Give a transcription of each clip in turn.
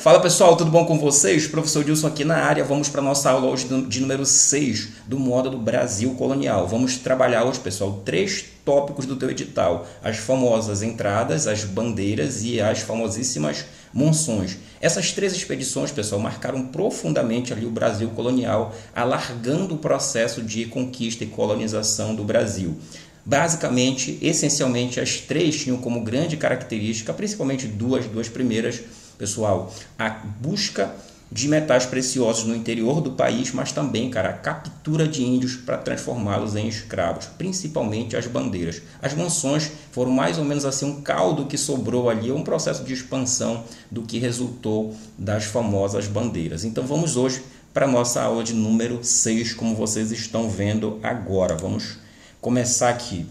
Fala pessoal, tudo bom com vocês? Professor Dilson aqui na área. Vamos para a nossa aula hoje de número 6 do módulo Brasil Colonial. Vamos trabalhar hoje, pessoal, 3 tópicos do teu edital. As famosas entradas, as bandeiras e as famosíssimas monções. Essas 3 expedições, pessoal, marcaram profundamente ali o Brasil colonial, alargando o processo de conquista e colonização do Brasil. Basicamente, essencialmente, as 3 tinham como grande característica, principalmente duas primeiras, pessoal, a busca de metais preciosos no interior do país, mas também, cara, a captura de índios para transformá-los em escravos, principalmente as bandeiras. As monções foram mais ou menos assim um caldo que sobrou ali, um processo de expansão do que resultou das famosas bandeiras. Então vamos hoje para a nossa aula de número 6, como vocês estão vendo agora. Vamos começar aqui.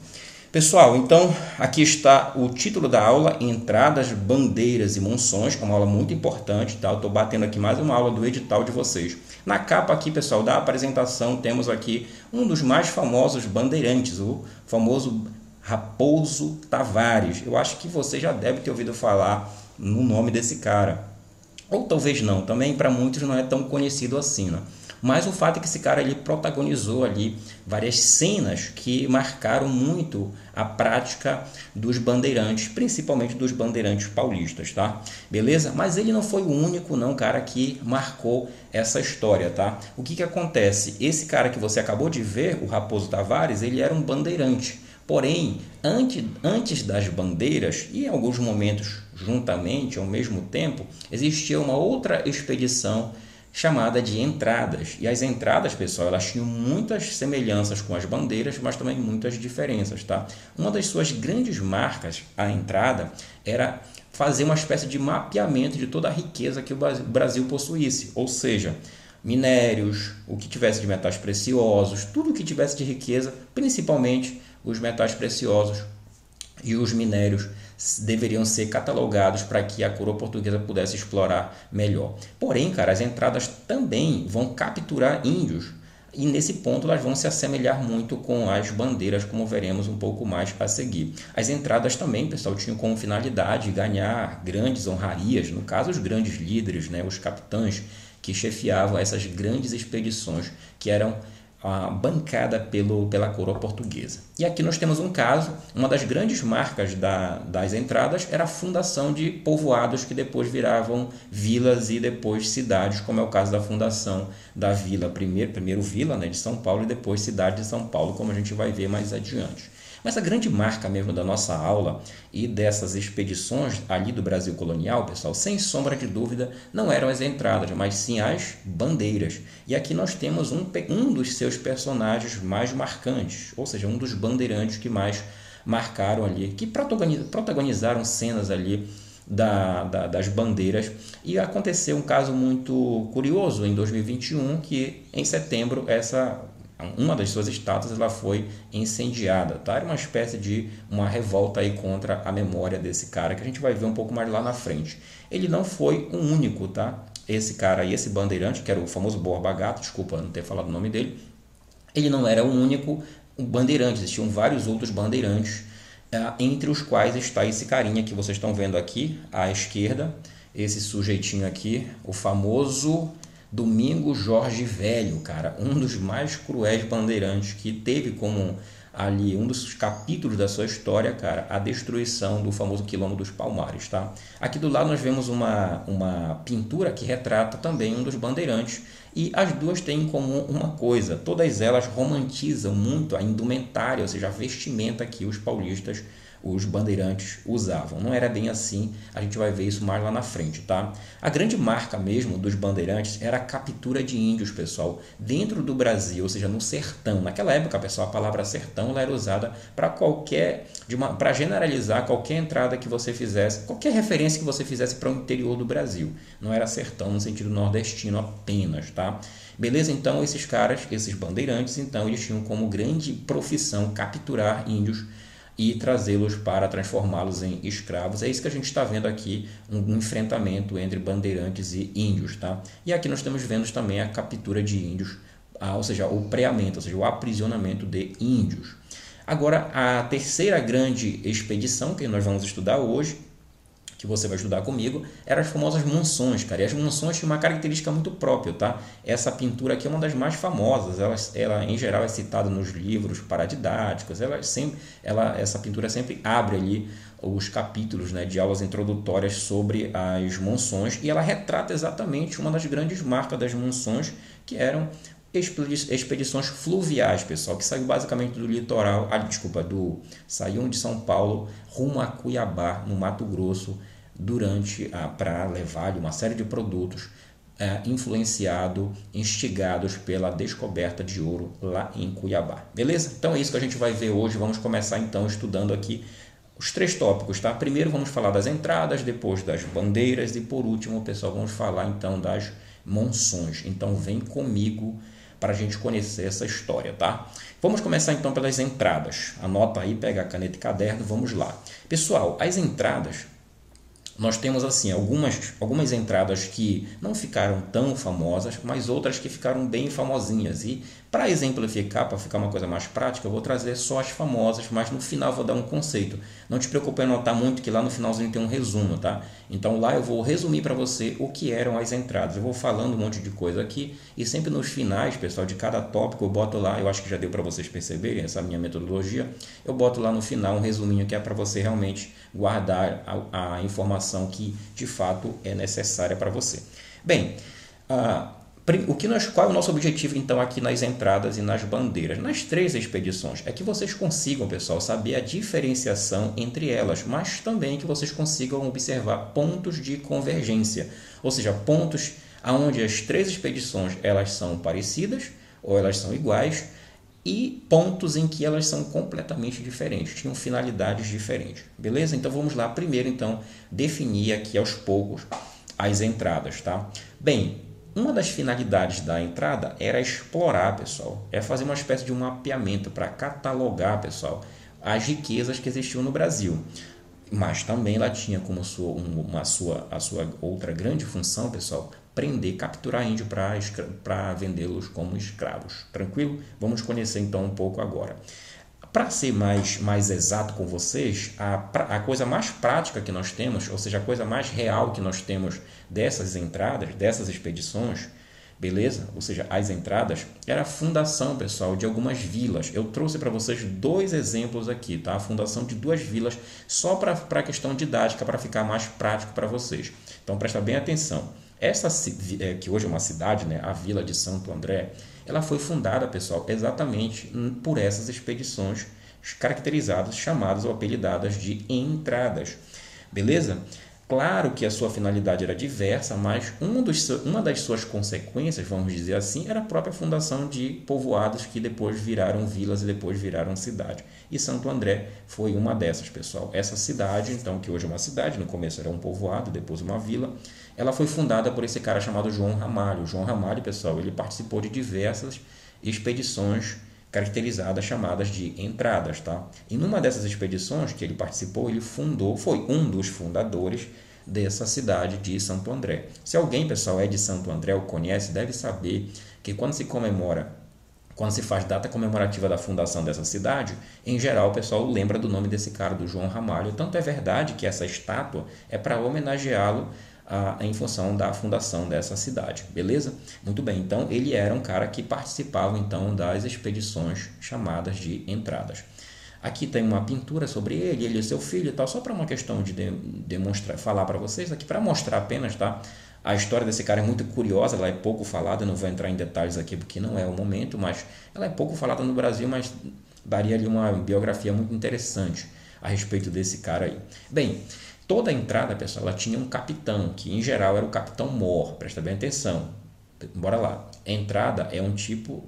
Pessoal, então aqui está o título da aula, Entradas, Bandeiras e Monções, uma aula muito importante, tá? Eu estou batendo aqui mais uma aula do edital de vocês. Na capa aqui, pessoal, da apresentação, temos aqui um dos mais famosos bandeirantes, o famoso Raposo Tavares. Eu acho que você já deve ter ouvido falar no nome desse cara. Ou talvez não, também para muitos não é tão conhecido assim, né? Mas o fato é que esse cara ele protagonizou ali várias cenas que marcaram muito a prática dos bandeirantes, principalmente dos bandeirantes paulistas, tá? Beleza? Mas ele não foi o único, não, cara, que marcou essa história, tá? O que acontece? Esse cara que você acabou de ver, o Raposo Tavares, ele era um bandeirante. Porém, antes das bandeiras, e em alguns momentos juntamente, ao mesmo tempo, existia uma outra expedição chamada de entradas. E as entradas, pessoal, elas tinham muitas semelhanças com as bandeiras, mas também muitas diferenças, tá? Uma das suas grandes marcas, a entrada, era fazer uma espécie de mapeamento de toda a riqueza que o Brasil possuísse, ou seja, minérios, o que tivesse de metais preciosos, tudo o que tivesse de riqueza, principalmente os metais preciosos e os minérios deveriam ser catalogados para que a coroa portuguesa pudesse explorar melhor. Porém, cara, as entradas também vão capturar índios e nesse ponto elas vão se assemelhar muito com as bandeiras, como veremos um pouco mais a seguir. As entradas também, pessoal, tinham como finalidade ganhar grandes honrarias, no caso os grandes líderes, né, os capitães que chefiavam essas grandes expedições que eram bancada pela coroa portuguesa. E aqui nós temos um caso, uma das grandes marcas das entradas era a fundação de povoados que depois viravam vilas e depois cidades, como é o caso da fundação da vila, primeiro vila, né, de São Paulo e depois cidade de São Paulo, como a gente vai ver mais adiante. Mas a grande marca mesmo da nossa aula e dessas expedições ali do Brasil colonial, pessoal, sem sombra de dúvida, não eram as entradas, mas sim as bandeiras. E aqui nós temos um dos seus personagens mais marcantes, ou seja, um dos bandeirantes que mais marcaram ali, que protagonizaram cenas ali das bandeiras. E aconteceu um caso muito curioso em 2021, que em setembro uma das suas estátuas ela foi incendiada, tá? Era uma espécie de uma revolta aí contra a memória desse cara, que a gente vai ver um pouco mais lá na frente. Ele não foi o único, tá? Esse cara aí, esse bandeirante, que era o famoso Borba Gato, desculpa não ter falado o nome dele, ele não era o único bandeirante, existiam vários outros bandeirantes, entre os quais está esse carinha que vocês estão vendo aqui à esquerda, esse sujeitinho aqui, o famoso Domingos Jorge Velho, cara, um dos mais cruéis bandeirantes que teve como ali um dos capítulos da sua história, cara, a destruição do famoso Quilombo dos Palmares, tá? Aqui do lado nós vemos uma pintura que retrata também um dos bandeirantes e as duas têm em comum uma coisa, todas elas romantizam muito a indumentária, ou seja, a vestimenta que os paulistas, os bandeirantes usavam. Não era bem assim, a gente vai ver isso mais lá na frente, tá? A grande marca mesmo dos bandeirantes era a captura de índios, pessoal, dentro do Brasil, ou seja, no sertão. Naquela época, pessoal, a palavra sertão ela era usada para generalizar qualquer entrada que você fizesse, qualquer referência que você fizesse para o interior do Brasil. Não era sertão no sentido nordestino apenas, tá? Beleza? Então, esses caras, esses bandeirantes, então, eles tinham como grande profissão capturar índios e trazê-los para transformá-los em escravos. É isso que a gente está vendo aqui, um enfrentamento entre bandeirantes e índios, tá? E aqui nós estamos vendo também a captura de índios, ou seja, o preamento, ou seja, o aprisionamento de índios. Agora, a terceira grande expedição que nós vamos estudar hoje que você vai estudar comigo, eram as famosas monções, cara. E as monções tinham uma característica muito própria, tá? Essa pintura aqui é uma das mais famosas. Ela em geral é citada nos livros paradidáticos. Essa pintura sempre abre ali os capítulos, né, de aulas introdutórias sobre as monções, e ela retrata exatamente uma das grandes marcas das monções, que eram expedições fluviais, pessoal, que saiu basicamente do litoral, saíam de São Paulo rumo a Cuiabá, no Mato Grosso, para levar uma série de produtos instigados pela descoberta de ouro lá em Cuiabá. Beleza? Então é isso que a gente vai ver hoje. Vamos começar então estudando aqui os 3 tópicos, tá? Primeiro vamos falar das entradas, depois das bandeiras e por último, pessoal, vamos falar então das monções. Então vem comigo para a gente conhecer essa história, tá? Vamos começar então pelas entradas. Anota aí, pega a caneta e caderno, vamos lá. Pessoal, as entradas, nós temos assim algumas entradas que não ficaram tão famosas, mas outras que ficaram bem famosinhas. E para exemplificar, para ficar uma coisa mais prática, eu vou trazer só as famosas, mas no final vou dar um conceito. Não te preocupe em anotar muito, que lá no finalzinho tem um resumo, tá? Então lá eu vou resumir para você o que eram as entradas. Eu vou falando um monte de coisa aqui e sempre nos finais, pessoal, de cada tópico eu boto lá, eu acho que já deu para vocês perceberem essa minha metodologia, eu boto lá no final um resuminho que é para você realmente guardar a informação que de fato é necessária para você. Bem, qual é o nosso objetivo então aqui nas entradas e nas bandeiras? Nas 3 expedições é que vocês consigam, pessoal, saber a diferenciação entre elas, mas também que vocês consigam observar pontos de convergência, ou seja, pontos onde as 3 expedições elas são parecidas ou elas são iguais, e pontos em que elas são completamente diferentes, tinham finalidades diferentes, beleza? Então vamos lá, primeiro então definir aqui aos poucos as entradas, tá? Bem, uma das finalidades da entrada era explorar, pessoal, é fazer uma espécie de um mapeamento para catalogar, pessoal, as riquezas que existiam no Brasil. Mas também ela tinha como a sua outra grande função, pessoal, prender, capturar índio para vendê-los como escravos. Tranquilo? Vamos conhecer então um pouco agora. Para ser mais exato com vocês, a coisa mais prática que nós temos, ou seja, a coisa mais real que nós temos dessas entradas, dessas expedições, beleza? Ou seja, as entradas, era a fundação, pessoal, de algumas vilas. Eu trouxe para vocês 2 exemplos aqui, tá? A fundação de 2 vilas, só para a questão didática, para ficar mais prático para vocês. Então, presta bem atenção. Essa, que hoje é uma cidade, né? A Vila de Santo André, ela foi fundada, pessoal, exatamente por essas expedições caracterizadas, chamadas ou apelidadas de entradas. Beleza? Claro que a sua finalidade era diversa, mas uma das suas consequências, vamos dizer assim, era a própria fundação de povoados que depois viraram vilas e depois viraram cidade. E Santo André foi uma dessas, pessoal. Essa cidade, então, que hoje é uma cidade, no começo era um povoado, depois uma vila, ela foi fundada por esse cara chamado João Ramalho. João Ramalho, pessoal, ele participou de diversas expedições caracterizadas, chamadas de entradas, tá? E numa dessas expedições que ele participou, foi um dos fundadores dessa cidade de Santo André. Se alguém, pessoal, é de Santo André ou conhece, deve saber que quando se faz data comemorativa da fundação dessa cidade, em geral o pessoal lembra do nome desse cara, do João Ramalho. Tanto é verdade que essa estátua é para homenageá-lo em função da fundação dessa cidade, beleza? Muito bem, então ele era um cara que participava então das expedições chamadas de entradas. Aqui tem uma pintura sobre ele e seu filho e tal, só para uma questão de demonstrar, falar para vocês aqui, para mostrar apenas, tá? A história desse cara é muito curiosa, ela é pouco falada, eu não vou entrar em detalhes aqui porque não é o momento, mas ela é pouco falada no Brasil, mas daria ali uma biografia muito interessante a respeito desse cara aí. Bem, toda a entrada, pessoal, ela tinha um capitão, que em geral era o capitão mor, presta bem atenção. Bora lá. A entrada é um tipo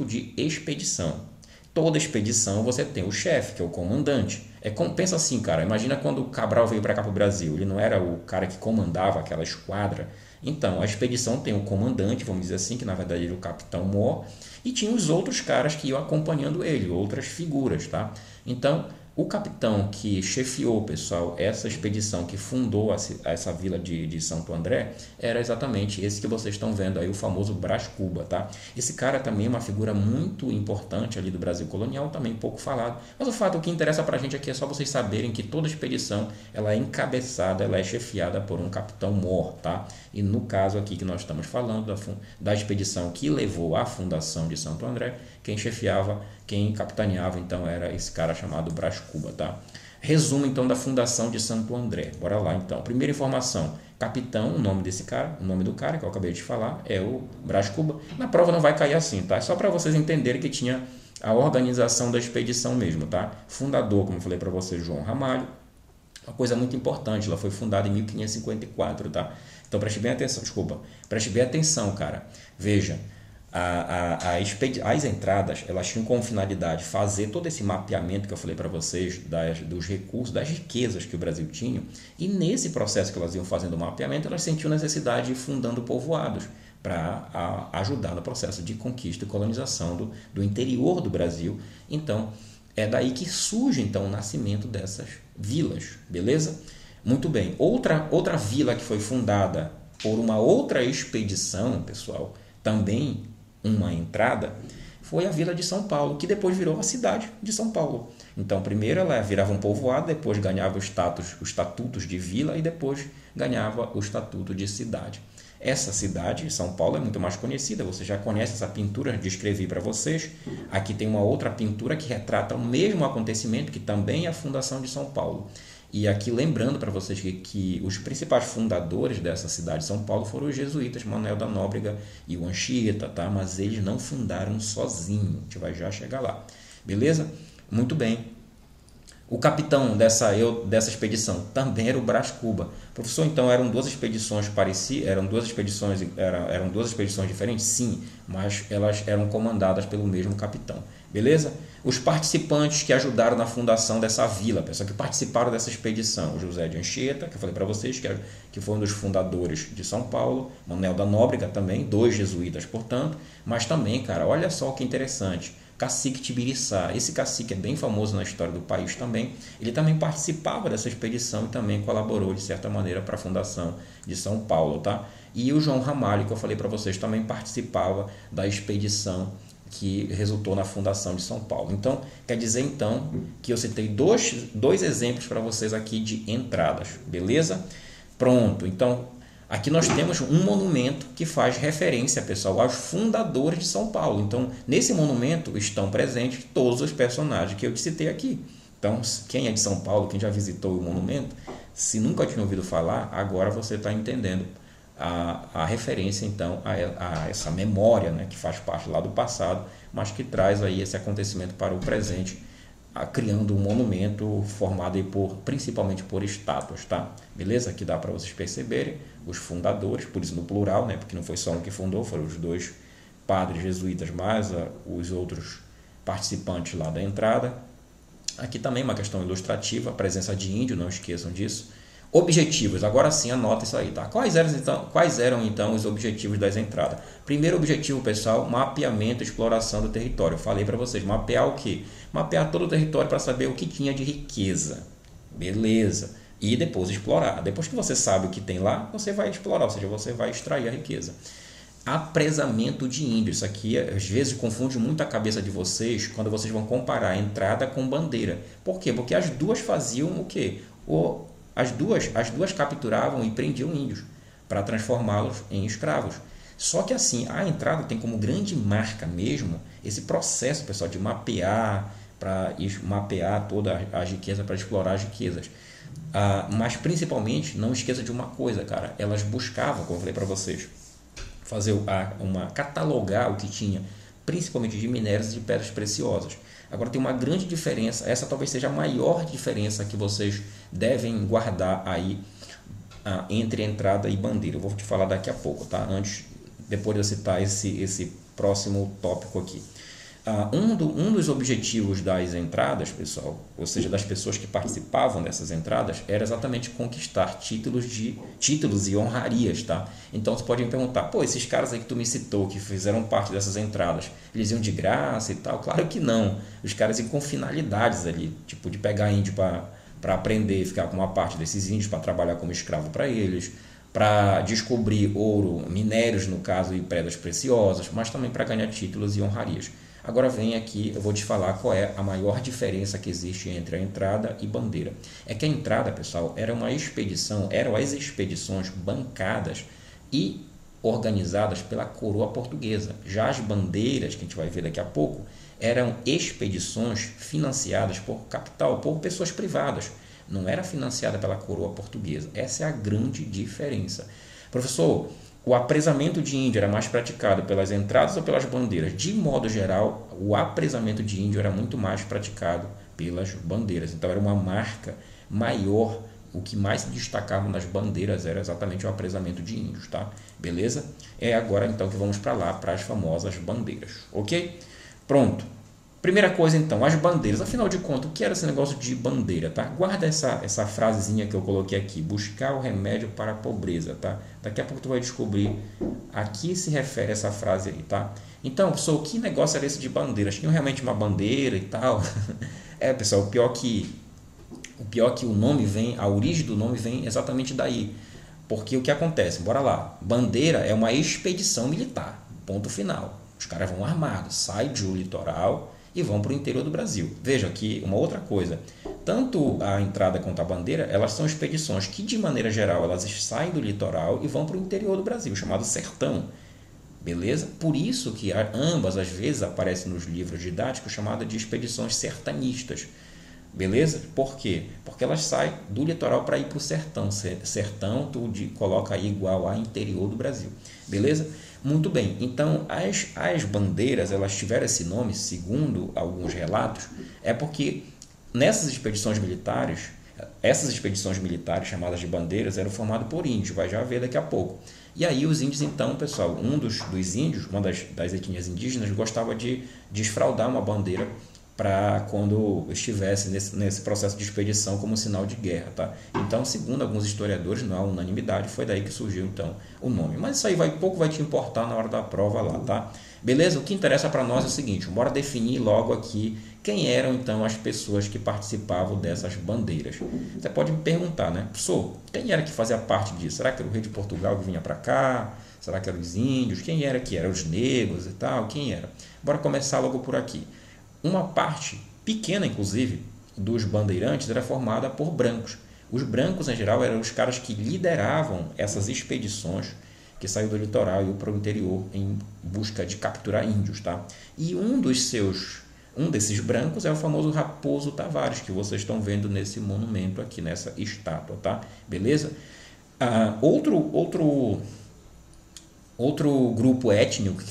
de expedição. Toda expedição você tem o chefe, que é o comandante. Pensa assim, cara, imagina quando o Cabral veio para cá para o Brasil, ele não era o cara que comandava aquela esquadra. Então, a expedição tem o comandante, vamos dizer assim, que na verdade era o capitão mor, e tinha os outros caras que iam acompanhando ele, outras figuras, tá? Então, O capitão que chefiou, pessoal, essa expedição que fundou essa vila de Santo André era exatamente esse que vocês estão vendo aí, o famoso Brás Cuba, tá? Esse cara também é uma figura muito importante ali do Brasil colonial, também pouco falado. Mas o fato que interessa pra gente aqui é só vocês saberem que toda expedição ela é encabeçada, ela é chefiada por um capitão-mor, tá? E no caso aqui que nós estamos falando da expedição que levou à fundação de Santo André, quem chefiava, quem capitaneava então era esse cara chamado Brás Cuba, tá? Resumo então da fundação de Santo André. Bora lá então. Primeira informação: capitão, o nome desse cara, o nome do cara que eu acabei de falar é o Brás Cuba. Na prova não vai cair assim, tá? É só para vocês entenderem que tinha a organização da expedição mesmo, tá? Fundador, como eu falei para vocês, João Ramalho. Uma coisa muito importante, ela foi fundada em 1554, tá? Então preste bem atenção, preste bem atenção, cara. Veja, as entradas, elas tinham como finalidade fazer todo esse mapeamento que eu falei para vocês dos recursos, das riquezas que o Brasil tinha, e nesse processo que elas iam fazendo o mapeamento, elas sentiam necessidade de ir fundando povoados para ajudar no processo de conquista e colonização do interior do Brasil. Então, é daí que surge então o nascimento dessas vilas, beleza? Muito bem. Outra vila que foi fundada por uma outra expedição, pessoal, também uma entrada, foi a Vila de São Paulo, que depois virou a cidade de São Paulo. Então, primeiro ela virava um povoado, depois ganhava os estatutos de vila e depois ganhava o estatuto de cidade. Essa cidade, São Paulo, é muito mais conhecida, você já conhece essa pintura, descrevi para vocês. Aqui tem uma outra pintura que retrata o mesmo acontecimento, que também é a fundação de São Paulo. E aqui lembrando para vocês que os principais fundadores dessa cidade de São Paulo foram os jesuítas, Manuel da Nóbrega e o Anchieta, tá? Mas eles não fundaram sozinhos, a gente vai já chegar lá, beleza? Muito bem. O capitão dessa expedição também era o Brás Cuba. Professor, então eram duas expedições parecidas, eram duas expedições diferentes? Sim, mas elas eram comandadas pelo mesmo capitão. Beleza? Os participantes que ajudaram na fundação dessa vila, pessoal que participaram dessa expedição, o José de Anchieta, que eu falei para vocês, que foi um dos fundadores de São Paulo, Manuel da Nóbrega também, 2 jesuítas, portanto, mas também, cara, olha só que interessante, Cacique Tibiriçá. Esse cacique é bem famoso na história do país também. Ele também participava dessa expedição e também colaborou, de certa maneira, para a fundação de São Paulo, tá? E o João Ramalho, que eu falei para vocês, também participava da expedição que resultou na fundação de São Paulo. Então, quer dizer então que eu citei dois exemplos para vocês aqui de entradas, beleza? Pronto, então aqui nós temos um monumento que faz referência, pessoal, aos fundadores de São Paulo. Então, nesse monumento estão presentes todos os personagens que eu te citei aqui. Então, quem é de São Paulo, quem já visitou o monumento, se nunca tinha ouvido falar, agora você está entendendo a referência, então, a essa memória, né, que faz parte lá do passado, mas que traz aí esse acontecimento para o presente, criando um monumento formado aí principalmente por estátuas, tá? Beleza? Aqui dá para vocês perceberem os fundadores, por isso no plural, né? Porque não foi só um que fundou, foram os 2 padres jesuítas mais os outros participantes lá da entrada. Aqui também uma questão ilustrativa, a presença de índio, não esqueçam disso. Objetivos, agora sim anota isso aí, tá? Quais eram então os objetivos das entradas? Primeiro objetivo, pessoal, mapeamento e exploração do território. Eu falei para vocês, mapear o quê? Mapear todo o território para saber o que tinha de riqueza. Beleza. E depois explorar. Depois que você sabe o que tem lá, você vai explorar, ou seja, você vai extrair a riqueza. Apresamento de índios. Isso aqui às vezes confunde muito a cabeça de vocês quando vocês vão comparar a entrada com bandeira. Por quê? Porque as duas faziam o quê? As duas capturavam e prendiam índios para transformá-los em escravos. Só que assim, a entrada tem como grande marca mesmo esse processo, pessoal, de mapear, para mapear toda a riqueza, para explorar as riquezas. Mas principalmente, não esqueça de uma coisa, cara, elas buscavam, como eu falei para vocês, fazer catalogar o que tinha, principalmente de minérios e de pedras preciosas. Agora tem uma grande diferença, essa talvez seja a maior diferença que vocês devem guardar aí entre entrada e bandeira. Eu vou te falar daqui a pouco, tá? Depois de eu citar esse próximo tópico aqui. Um dos objetivos das entradas, pessoal, ou seja, das pessoas que participavam dessas entradas, era exatamente conquistar títulos e honrarias, tá? Então você pode me perguntar, pô, esses caras aí que tu me citou, que fizeram parte dessas entradas, eles iam de graça e tal? Claro que não. Os caras iam com finalidades ali, tipo de pegar índio para aprender, ficar com uma parte desses índios para trabalhar como escravo para eles, para descobrir ouro, minérios no caso, e pedras preciosas, mas também para ganhar títulos e honrarias. Agora vem aqui, eu vou te falar qual é a maior diferença que existe entre a entrada e bandeira. É que a entrada, pessoal, eram as expedições bancadas e organizadas pela coroa portuguesa. Já as bandeiras, que a gente vai ver daqui a pouco, eram expedições financiadas por capital, por pessoas privadas. Não era financiada pela coroa portuguesa. Essa é a grande diferença. Professor, o apresamento de índio era mais praticado pelas entradas ou pelas bandeiras? De modo geral, o apresamento de índio era muito mais praticado pelas bandeiras. Então era uma marca maior. O que mais se destacava nas bandeiras era exatamente o apresamento de índios, tá? Beleza? É agora então que vamos para lá, para as famosas bandeiras, ok? Pronto. Primeira coisa então, as bandeiras. Afinal de contas, o que era esse negócio de bandeira, tá? Guarda essa frasezinha que eu coloquei aqui, buscar o remédio para a pobreza, tá? Daqui a pouco tu vai descobrir a que se refere essa frase aí, tá? Então, pessoal, que negócio era esse de bandeiras? Tinha realmente uma bandeira e tal? Pessoal, o pior que o nome vem, a origem do nome vem exatamente daí. Porque o que acontece? Bora lá. Bandeira é uma expedição militar, ponto final. Os caras vão armados, saem do litoral e vão para o interior do Brasil. Veja aqui uma outra coisa. Tanto a entrada quanto a bandeira, elas são expedições que, de maneira geral, elas saem do litoral e vão para o interior do Brasil, chamado sertão. Beleza? Por isso que ambas, às vezes, aparecem nos livros didáticos chamadas de expedições sertanistas. Beleza? Por quê? Porque elas saem do litoral para ir para o sertão. Sertão, tu coloca aí igual a interior do Brasil. Beleza? Muito bem. Então, as bandeiras, elas tiveram esse nome, segundo alguns relatos, é porque nessas expedições militares, essas expedições militares chamadas de bandeiras eram formadas por índios, vai já ver daqui a pouco. E aí os índios, então, pessoal, um dos índios, uma das etnias indígenas, gostava de desfraldar uma bandeira para quando estivesse nesse processo de expedição como sinal de guerra, tá? Então, segundo alguns historiadores, não há unanimidade, foi daí que surgiu então o nome. Mas isso aí pouco vai te importar na hora da prova lá, tá? Beleza? O que interessa para nós é o seguinte, bora definir logo aqui quem eram então as pessoas que participavam dessas bandeiras. Você pode me perguntar, né? Professor, quem era que fazia parte disso? Será que era o rei de Portugal que vinha para cá? Será que eram os índios? Quem era que era? Os negros e tal? Quem era? Bora começar logo por aqui. Uma parte pequena, inclusive, dos bandeirantes era formada por brancos. Os brancos, em geral, eram os caras que lideravam essas expedições que saíam do litoral e iam para o interior em busca de capturar índios, tá? E um desses brancos é o famoso Raposo Tavares, que vocês estão vendo nesse monumento aqui, nessa estátua, tá? Beleza? Outro grupo étnico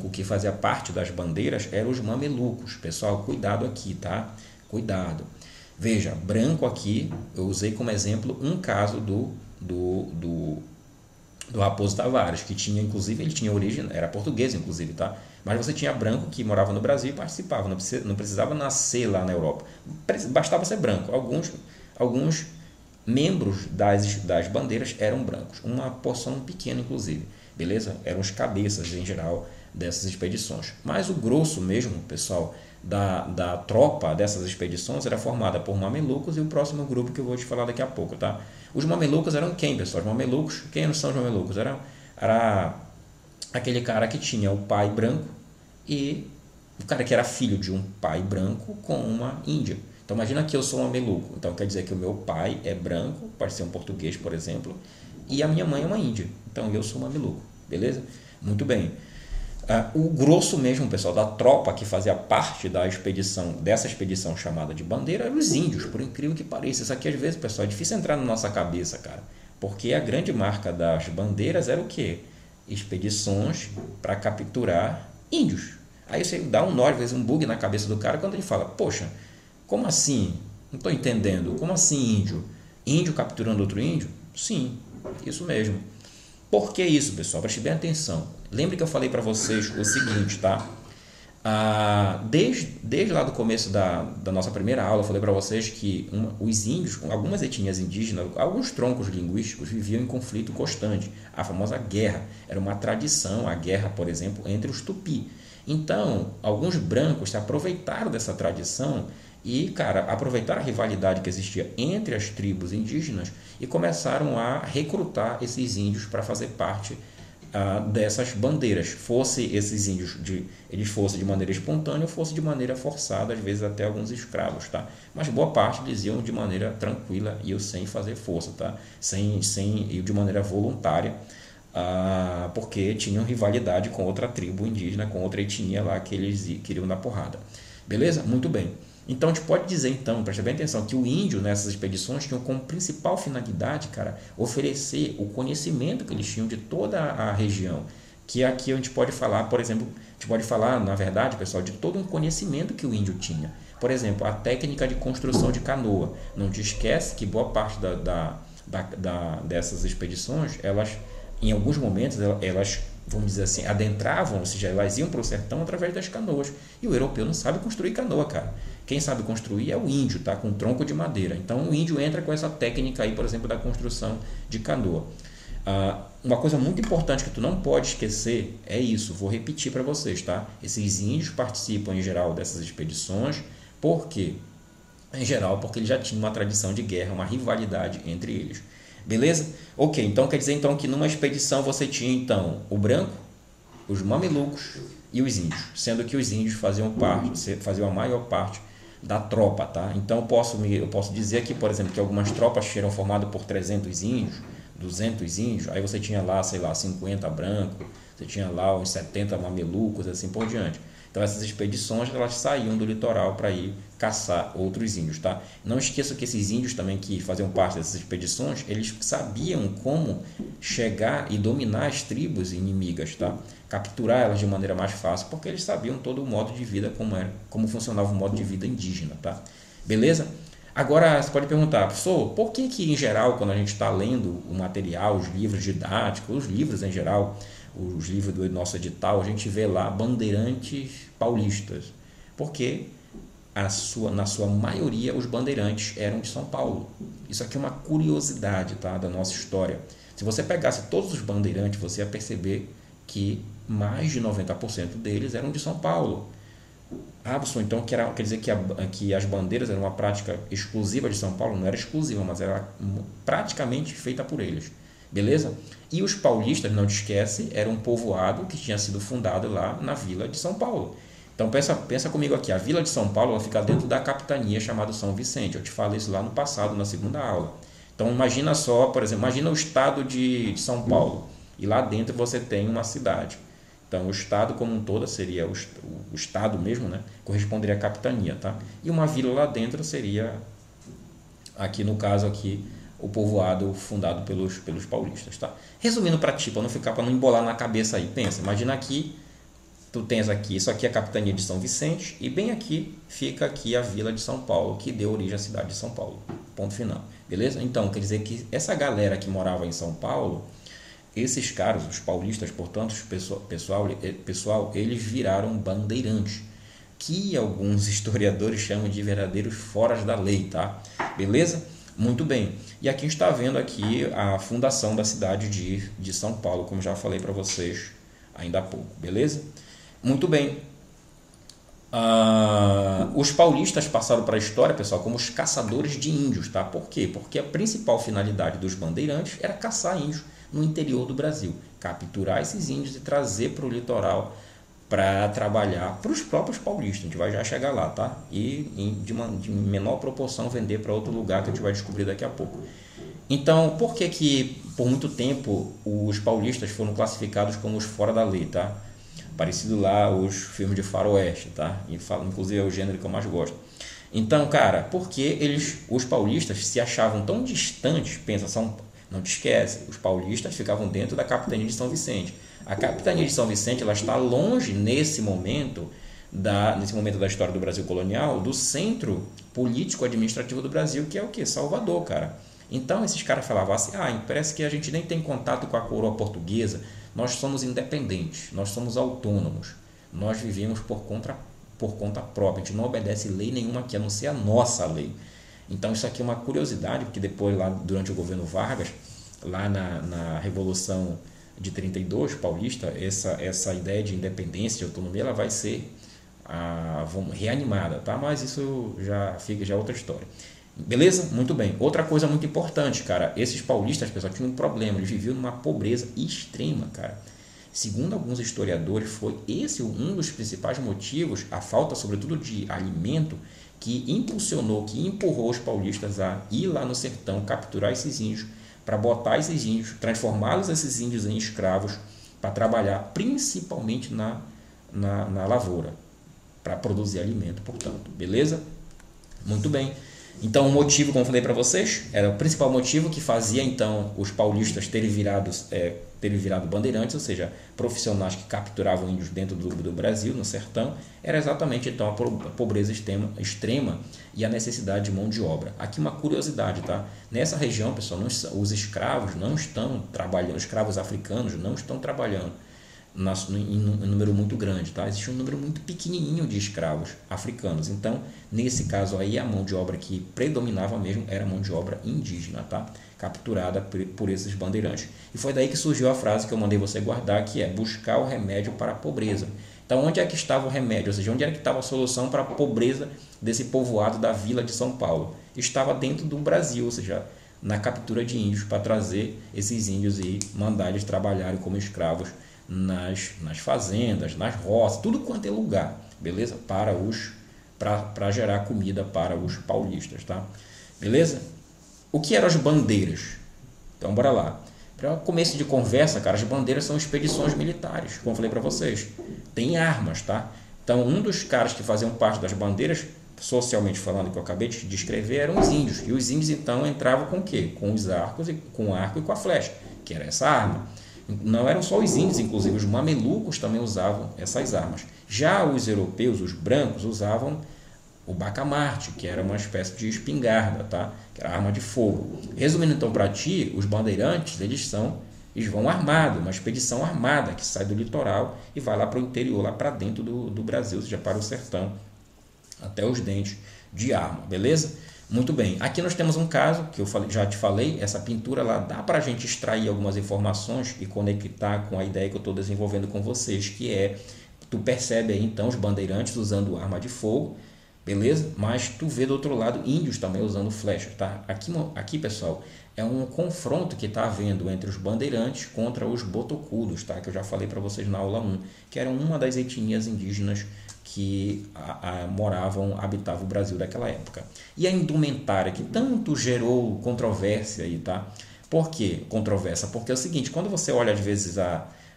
que fazia parte das bandeiras eram os mamelucos. Pessoal, cuidado aqui, tá? Cuidado. Veja, branco aqui, eu usei como exemplo um caso do Raposo Tavares, que tinha, inclusive, ele tinha origem, era português, inclusive, tá? Mas você tinha branco que morava no Brasil e participava, não precisava nascer lá na Europa. Bastava ser branco. Alguns membros das bandeiras eram brancos, uma porção pequena, inclusive. Beleza? Eram os cabeças, em geral, dessas expedições. Mas o grosso mesmo, pessoal, da tropa dessas expedições era formada por mamelucos e o próximo grupo que eu vou te falar daqui a pouco, tá? Os mamelucos eram quem, pessoal? Os mamelucos, quem são os mamelucos? Era aquele cara que tinha o pai branco e o cara que era filho de um pai branco com uma índia. Então, imagina que eu sou um mameluco. Então, quer dizer que o meu pai é branco, pode ser um português, por exemplo, e a minha mãe é uma índia. Então, eu sou um mameluco. Beleza? Muito bem. O grosso mesmo, pessoal, da tropa que fazia parte dessa expedição chamada de bandeira, eram os índios, por incrível que pareça. Isso aqui, às vezes, pessoal, é difícil entrar na nossa cabeça, cara. Porque a grande marca das bandeiras era o quê? Expedições para capturar índios. Aí você dá um nó, às vezes um bug na cabeça do cara, quando ele fala, poxa, como assim? Não estou entendendo. Como assim índio? Índio capturando outro índio? Sim, isso mesmo. Por que isso, pessoal? Preste bem atenção. Lembre que eu falei para vocês o seguinte, tá? Desde lá do começo da nossa primeira aula, eu falei para vocês que os índios, algumas etnias indígenas, alguns troncos linguísticos viviam em conflito constante. A famosa guerra era uma tradição, a guerra, por exemplo, entre os tupi. Então, alguns brancos se aproveitaram dessa tradição e, cara, aproveitaram a rivalidade que existia entre as tribos indígenas e começaram a recrutar esses índios para fazer parte dessas bandeiras, fosse esses índios eles fossem de maneira espontânea ou fosse de maneira forçada, às vezes até alguns escravos, tá? Mas boa parte eles iam de maneira tranquila e sem fazer força, tá? E de maneira voluntária, porque tinham rivalidade com outra tribo indígena, com outra etnia lá que eles queriam dar porrada. Beleza? Muito bem. Então a gente pode dizer, então, preste bem atenção, que o índio nessas expedições tinha como principal finalidade, cara, oferecer o conhecimento que eles tinham de toda a região. Que aqui a gente pode falar, por exemplo, a gente pode falar, na verdade, pessoal, de todo um conhecimento que o índio tinha. Por exemplo, a técnica de construção de canoa. Não te esquece que boa parte dessas expedições, elas, em alguns momentos, elas vamos dizer assim, adentravam, ou seja, elas iam para o sertão através das canoas. E o europeu não sabe construir canoa, cara. Quem sabe construir é o índio, tá? Com tronco de madeira. Então o índio entra com essa técnica aí, por exemplo, da construção de canoa. Uma coisa muito importante que tu não pode esquecer é isso, vou repetir para vocês, tá? Esses índios participam em geral dessas expedições, por quê? Em geral, porque eles já tinham uma tradição de guerra, uma rivalidade entre eles. Beleza? Ok, então quer dizer então que numa expedição você tinha então o branco, os mamelucos e os índios, sendo que os índios faziam a maior parte da tropa, tá? Então eu posso dizer aqui, por exemplo, que algumas tropas eram formadas por 300 índios, 200 índios, aí você tinha lá, sei lá, 50 brancos, você tinha lá uns 70 mamelucos, assim por diante. Então essas expedições elas saíam do litoral para ir caçar outros índios, tá? Não esqueça que esses índios também que faziam parte dessas expedições, eles sabiam como chegar e dominar as tribos inimigas, tá? Capturar elas de maneira mais fácil, porque eles sabiam todo o modo de vida, como funcionava o modo de vida indígena, tá? Beleza? Agora você pode perguntar, professor, por que em geral, quando a gente está lendo o material, os livros didáticos, os livros em geral, os livros do nosso edital, a gente vê lá bandeirantes paulistas? Porque na sua maioria os bandeirantes eram de São Paulo. Isso aqui é uma curiosidade, tá, da nossa história. Se você pegasse todos os bandeirantes, você ia perceber que mais de 90% deles eram de São Paulo. Professor, então quer dizer que as bandeiras eram uma prática exclusiva de São Paulo? Não era exclusiva, mas era praticamente feita por eles. Beleza? E os paulistas, não te esquece, era um povoado que tinha sido fundado lá na vila de São Paulo. Então pensa comigo aqui, a vila de São Paulo ela fica dentro da capitania chamada São Vicente. Eu te falei isso lá no passado, na segunda aula. Então imagina só, por exemplo, imagina o estado de São Paulo e lá dentro você tem uma cidade. Então o estado como um todo seria o estado mesmo, né? Corresponderia à capitania, tá? E uma vila lá dentro seria, aqui no caso aqui, o povoado fundado pelos paulistas, tá? Resumindo para ti, para não embolar na cabeça aí, pensa, imagina aqui, tu tens aqui, isso aqui é a capitania de São Vicente e bem aqui fica aqui a vila de São Paulo, que deu origem à cidade de São Paulo. Ponto final. Beleza? Então, quer dizer que essa galera que morava em São Paulo, esses caras, os paulistas, portanto, pessoal, eles viraram bandeirantes, que alguns historiadores chamam de verdadeiros foras da lei, tá? Beleza? Muito bem. E aqui a gente está vendo aqui a fundação da cidade de São Paulo, como já falei para vocês ainda há pouco, beleza? Muito bem. Os paulistas passaram para a história, pessoal, como os caçadores de índios, tá? Por quê? Porque a principal finalidade dos bandeirantes era caçar índios no interior do Brasil, capturar esses índios e trazer para o litoral para trabalhar para os próprios paulistas. A gente vai já chegar lá, tá? E de menor proporção vender para outro lugar que a gente vai descobrir daqui a pouco. Então, por que por muito tempo os paulistas foram classificados como os fora da lei, tá? Parecido lá os filmes de faroeste, tá? Inclusive é o gênero que eu mais gosto. Então, cara, porque os paulistas se achavam tão distantes, não te esquece, os paulistas ficavam dentro da capitania de São Vicente. A capitania de São Vicente ela está longe nesse momento da história do Brasil colonial, do centro político-administrativo do Brasil, que é o quê? Salvador, cara. Então esses caras falavam assim, parece que a gente nem tem contato com a coroa portuguesa, nós somos independentes, nós somos autônomos, nós vivemos por conta própria, a gente não obedece lei nenhuma aqui, a não ser a nossa lei. Então isso aqui é uma curiosidade, porque depois, lá durante o governo Vargas, lá na Revolução de 32 paulista, essa ideia de independência, de autonomia, ela vai ser reanimada, tá? Mas isso já é outra história. Beleza? Muito bem. Outra coisa muito importante, cara, esses paulistas, pessoal, tinham um problema, eles viviam numa pobreza extrema, cara. Segundo alguns historiadores, foi esse um dos principais motivos, a falta, sobretudo, de alimento, que impulsionou, que empurrou os paulistas a ir lá no sertão, capturar esses índios, para botar esses índios, transformá-los esses índios em escravos, para trabalhar principalmente na lavoura, para produzir alimento, portanto. Beleza? Muito bem. Então, o motivo, como eu falei para vocês, era o principal motivo que fazia então os paulistas terem virado bandeirantes, ou seja, profissionais que capturavam índios dentro do Brasil, no sertão, era exatamente então a pobreza extrema e a necessidade de mão de obra. Aqui uma curiosidade, tá? Nessa região, pessoal, os escravos não estão trabalhando, os escravos africanos não estão trabalhando em número muito grande, tá? Existe um número muito pequenininho de escravos africanos. Então, nesse caso aí, a mão de obra que predominava mesmo era a mão de obra indígena, tá? Capturada por esses bandeirantes. E foi daí que surgiu a frase que eu mandei você guardar, que é buscar o remédio para a pobreza. Então, onde é que estava o remédio? Ou seja, onde era que estava a solução para a pobreza desse povoado da Vila de São Paulo? Estava dentro do Brasil, ou seja, na captura de índios, para trazer esses índios e mandar eles trabalharem como escravos nas fazendas, nas roças, tudo quanto é lugar, beleza? Para gerar comida para os paulistas, tá? Beleza? O que eram as bandeiras? Então, bora lá. Para começo de conversa, cara, as bandeiras são expedições militares, como eu falei para vocês. Tem armas, tá? Então, um dos caras que faziam parte das bandeiras, socialmente falando, que eu acabei de descrever, eram os índios. E os índios, então, entravam com o quê? Com os arcos, com o arco e com a flecha, que era essa arma. Não eram só os índios, inclusive os mamelucos também usavam essas armas. Já os europeus, os brancos, usavam o bacamarte, que era uma espécie de espingarda, tá? Que era arma de fogo. Resumindo então para ti, os bandeirantes, eles vão armados, uma expedição armada que sai do litoral e vai lá para o interior, lá para dentro do Brasil, ou seja, para o sertão, até os dentes de arma, beleza? Muito bem, aqui nós temos um caso que eu já te falei, essa pintura lá dá para a gente extrair algumas informações e conectar com a ideia que eu estou desenvolvendo com vocês, que é, tu percebe aí então os bandeirantes usando arma de fogo, beleza? Mas tu vê do outro lado índios também usando flechas, tá? Aqui pessoal, é um confronto que está havendo entre os bandeirantes contra os botocudos, tá? Que eu já falei para vocês na aula 1, que eram uma das etnias indígenas que habitavam o Brasil daquela época. E a indumentária, que tanto gerou controvérsia aí, tá? Por que controvérsia? Porque é o seguinte, quando você olha às vezes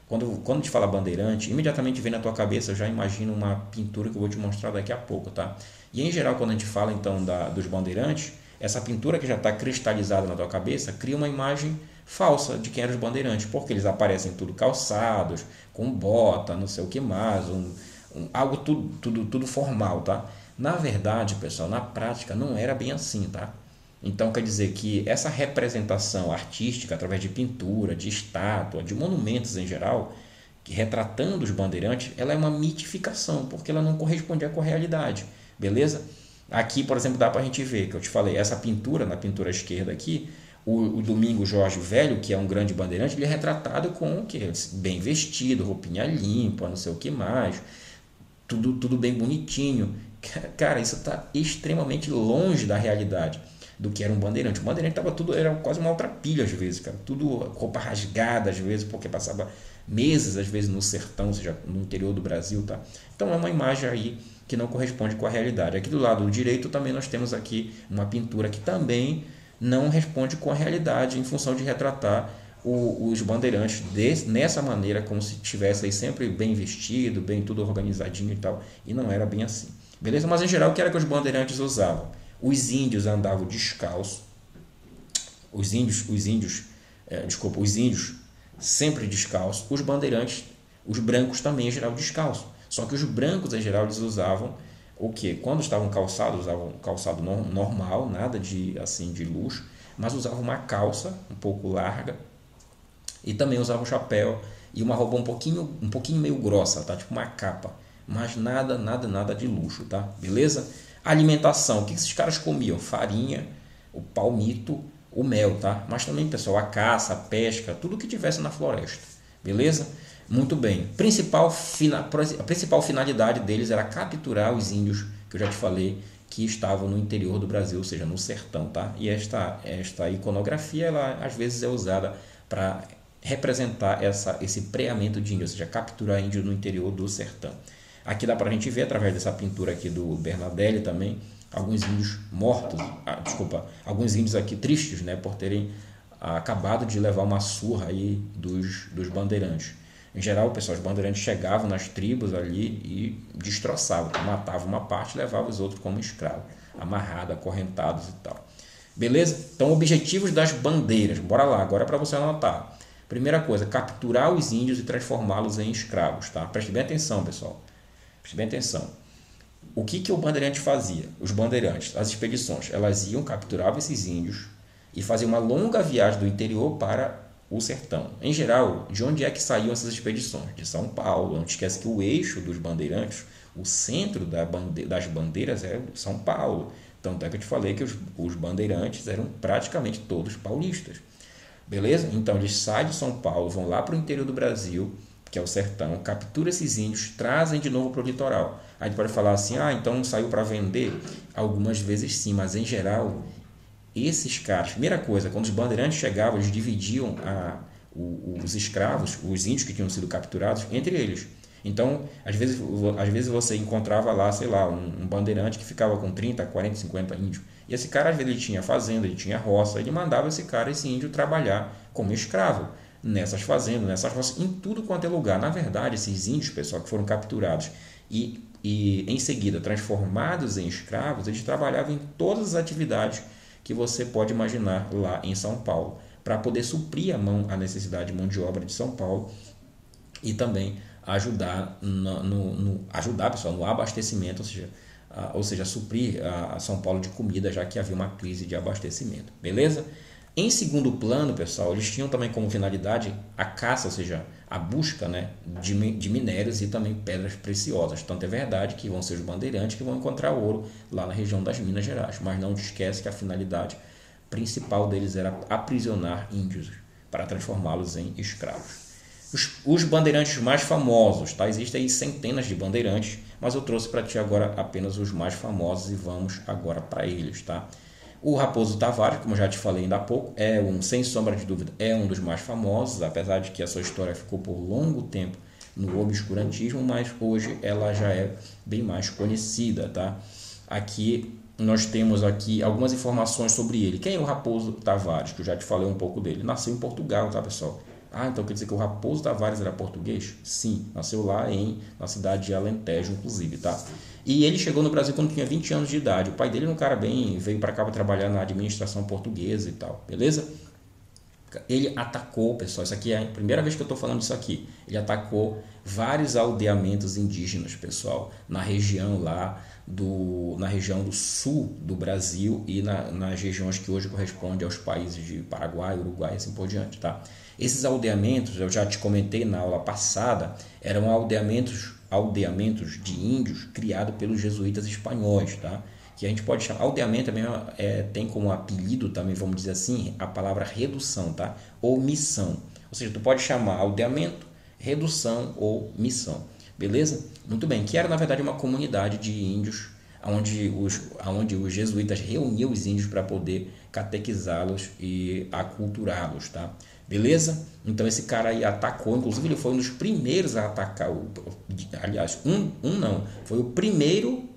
quando te fala bandeirante, imediatamente vem na tua cabeça, eu já imagino uma pintura que eu vou te mostrar daqui a pouco, tá? E em geral, quando a gente fala então dos bandeirantes, essa pintura que já está cristalizada na tua cabeça cria uma imagem falsa de quem eram os bandeirantes, porque eles aparecem tudo calçados, com bota, não sei o que mais, algo tudo formal, tá? Na verdade, pessoal, na prática não era bem assim, tá? Então quer dizer que essa representação artística através de pintura, de estátua, de monumentos em geral, que retratando os bandeirantes, ela é uma mitificação, porque ela não correspondia com a realidade, beleza? Aqui, por exemplo, dá para a gente ver, que eu te falei, essa pintura, na pintura esquerda aqui, o Domingos Jorge Velho, que é um grande bandeirante, ele é retratado com o quê? Bem vestido, roupinha limpa, não sei o que mais, tudo bem bonitinho. Cara, isso está extremamente longe da realidade do que era um bandeirante. O bandeirante era quase uma maltrapilho às vezes, cara. Tudo roupa rasgada às vezes, porque passava meses às vezes no sertão, ou seja, no interior do Brasil, tá? Então é uma imagem aí que não corresponde com a realidade. Aqui do lado direito também nós temos aqui uma pintura que também não responde com a realidade em função de retratar os bandeirantes nessa maneira, como se estivesse aí sempre bem vestido, bem tudo organizadinho e tal, e não era bem assim. Beleza? Mas em geral, o que era que os bandeirantes usavam? Os índios andavam descalços, os índios sempre descalços, os bandeirantes, os brancos também em geral descalços. Só que os brancos em geral eles usavam o quê? Quando estavam calçados, usavam calçado normal, nada de luxo, mas usavam uma calça um pouco larga e também usavam um chapéu e uma roupa um pouquinho meio grossa, tá? Tipo uma capa. mas nada, nada, nada de luxo, tá? Beleza? Alimentação, o que esses caras comiam? Farinha, o palmito, o mel, tá? Mas também, pessoal, a caça, a pesca, tudo que tivesse na floresta, beleza? Muito bem. A principal finalidade deles era capturar os índios, que eu já te falei, que estavam no interior do Brasil, ou seja, no sertão, tá? E esta iconografia, ela às vezes é usada para representar esse preamento de índio, ou seja, capturar índio no interior do sertão. Aqui dá para a gente ver, através dessa pintura aqui do Bernardelli também, alguns índios mortos, alguns índios aqui tristes, né, por terem acabado de levar uma surra aí dos bandeirantes. Em geral, pessoal, os bandeirantes chegavam nas tribos ali e destroçavam, matavam uma parte e levavam os outros como escravos, amarrados, acorrentados e tal. Beleza? Então, objetivos das bandeiras. Bora lá, agora é para você anotar. Primeira coisa, capturar os índios e transformá-los em escravos, tá? Preste bem atenção, pessoal. Preste bem atenção. O que o bandeirante fazia? Os bandeirantes, as expedições, elas iam, capturavam esses índios e faziam uma longa viagem do interior para o sertão. Em geral, de onde é que saíam essas expedições? De São Paulo. Não te esquece que o eixo dos bandeirantes, o centro das bandeiras é São Paulo. Tanto é que eu te falei que os bandeirantes eram praticamente todos paulistas. Beleza? Então eles saem de São Paulo, vão lá para o interior do Brasil, que é o sertão, capturam esses índios, trazem de novo para o litoral. Aí a gente pode falar assim, então saiu para vender? Algumas vezes sim, mas em geral, esses caras, primeira coisa, quando os bandeirantes chegavam, eles dividiam os escravos, os índios que tinham sido capturados, entre eles. Então, às vezes você encontrava lá, sei lá, um bandeirante que ficava com 30, 40, 50 índios. E esse cara, às vezes, ele tinha fazenda, ele tinha roça, ele mandava esse índio trabalhar como escravo nessas fazendas, nessas roças, em tudo quanto é lugar. Na verdade, esses índios, pessoal, que foram capturados e em seguida transformados em escravos, eles trabalhavam em todas as atividades que você pode imaginar lá em São Paulo, para poder suprir a necessidade de mão de obra de São Paulo e também ajudar pessoal, no abastecimento, ou seja, suprir a São Paulo de comida, já que havia uma crise de abastecimento, beleza? Em segundo plano, pessoal, eles tinham também como finalidade a caça, ou seja, a busca, né, de minérios e também pedras preciosas. Tanto é verdade que vão ser os bandeirantes que vão encontrar ouro lá na região das Minas Gerais, mas não te esquece que a finalidade principal deles era aprisionar índios para transformá-los em escravos. Os bandeirantes mais famosos, tá? Existem aí centenas de bandeirantes, mas eu trouxe para ti agora apenas os mais famosos e vamos agora para eles, tá? O Raposo Tavares, como eu já te falei ainda há pouco, sem sombra de dúvida, é um dos mais famosos, apesar de que a sua história ficou por longo tempo no obscurantismo, mas hoje ela já é bem mais conhecida, tá? Aqui nós temos aqui algumas informações sobre ele. Quem é o Raposo Tavares? Que eu já te falei um pouco dele. Nasceu em Portugal, tá, pessoal? Então quer dizer que o Raposo Tavares era português? Sim, nasceu lá na cidade de Alentejo, inclusive, tá? E ele chegou no Brasil quando tinha 20 anos de idade. O pai dele era um cara veio para cá para trabalhar na administração portuguesa e tal, beleza? Ele atacou, pessoal, isso aqui é a primeira vez que eu estou falando disso aqui. Ele atacou vários aldeamentos indígenas, pessoal, na região do sul do Brasil e nas regiões que hoje correspondem aos países de Paraguai, Uruguai e assim por diante, tá? Esses aldeamentos, eu já te comentei na aula passada, eram aldeamentos de índios criados pelos jesuítas espanhóis, tá? Que a gente pode chamar, aldeamento também tem como apelido também, vamos dizer assim, a palavra redução, tá? Ou missão. Ou seja, tu pode chamar aldeamento, redução ou missão, beleza? Muito bem, que era na verdade uma comunidade de índios onde os jesuítas reuniam os índios para poder catequizá-los e aculturá-los, tá? Beleza? Então esse cara aí atacou, inclusive ele foi um dos primeiros a atacar, aliás, foi o primeiro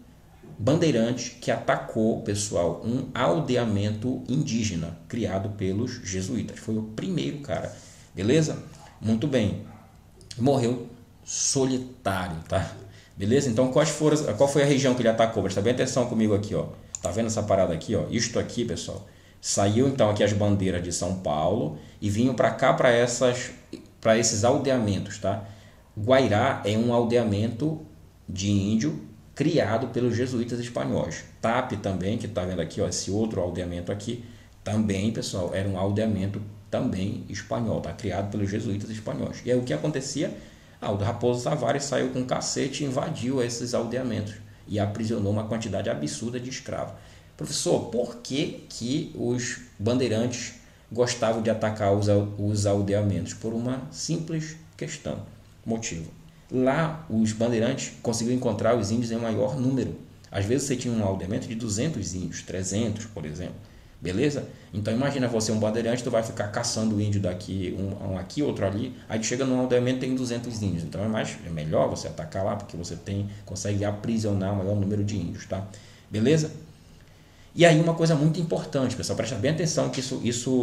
bandeirante que atacou, pessoal, um aldeamento indígena criado pelos jesuítas. Foi o primeiro cara, beleza? Muito bem. Morreu solitário, tá? Beleza? Então qual foi a região que ele atacou? Presta bem atenção comigo aqui, ó. Tá vendo essa parada aqui, ó? Isto aqui, pessoal. Saiu então aqui as bandeiras de São Paulo e vinham para cá para esses aldeamentos, tá? Guairá é um aldeamento de índio criado pelos jesuítas espanhóis. TAP também, que está vendo aqui, ó, esse outro aldeamento aqui, também, pessoal, era um aldeamento também espanhol, tá? Criado pelos jesuítas espanhóis. E aí o que acontecia? O Raposo Tavares saiu com um cacete e invadiu esses aldeamentos e aprisionou uma quantidade absurda de escravos. Professor, por que que os bandeirantes gostavam de atacar os aldeamentos? Por uma simples questão, motivo. Lá, os bandeirantes conseguiam encontrar os índios em maior número. Às vezes você tinha um aldeamento de 200 índios, 300, por exemplo. Beleza? Então imagina você um bandeirante, tu vai ficar caçando índio daqui, um aqui, outro ali, aí chega num aldeamento e tem 200 índios. Então é melhor você atacar lá, porque você consegue aprisionar o maior número de índios, tá? Beleza? E aí uma coisa muito importante, pessoal, presta bem atenção que isso